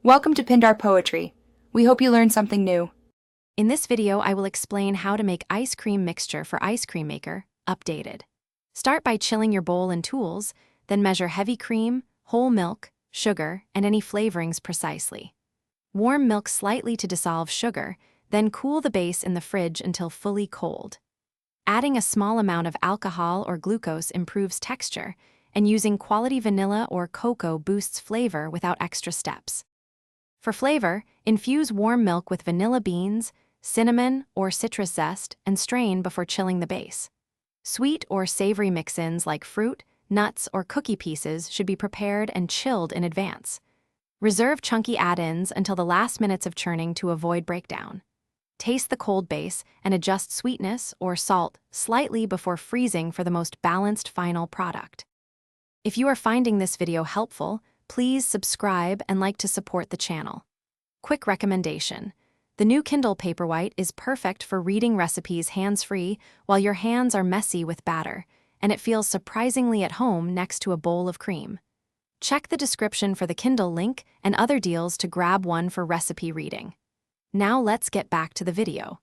Welcome to Pindar Poetry. We hope you learned something new. In this video, I will explain how to make ice cream mixture for ice cream maker, updated. Start by chilling your bowl and tools, then measure heavy cream, whole milk, sugar, and any flavorings precisely. Warm milk slightly to dissolve sugar, then cool the base in the fridge until fully cold. Adding a small amount of alcohol or glucose improves texture, and using quality vanilla or cocoa boosts flavor without extra steps. For flavor, infuse warm milk with vanilla beans, cinnamon, or citrus zest and strain before chilling the base. Sweet or savory mix-ins like fruit, nuts, or cookie pieces should be prepared and chilled in advance. Reserve chunky add-ins until the last minutes of churning to avoid breakdown. Taste the cold base and adjust sweetness or salt slightly before freezing for the most balanced final product. If you are finding this video helpful, please subscribe and like to support the channel. Quick recommendation: the new Kindle Paperwhite is perfect for reading recipes hands-free while your hands are messy with batter, and it feels surprisingly at home next to a bowl of cream. Check the description for the Kindle link and other deals to grab one for recipe reading. Now let's get back to the video.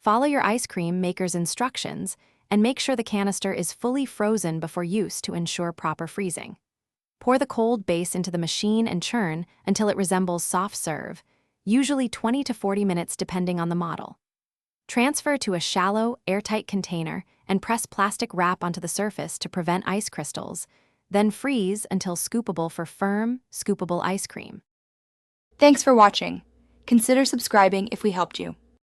Follow your ice cream maker's instructions and make sure the canister is fully frozen before use to ensure proper freezing. Pour the cold base into the machine and churn until it resembles soft serve, usually 20 to 40 minutes depending on the model. Transfer to a shallow, airtight container and press plastic wrap onto the surface to prevent ice crystals, then freeze until scoopable for firm, scoopable ice cream. Thanks for watching. Consider subscribing if we helped you.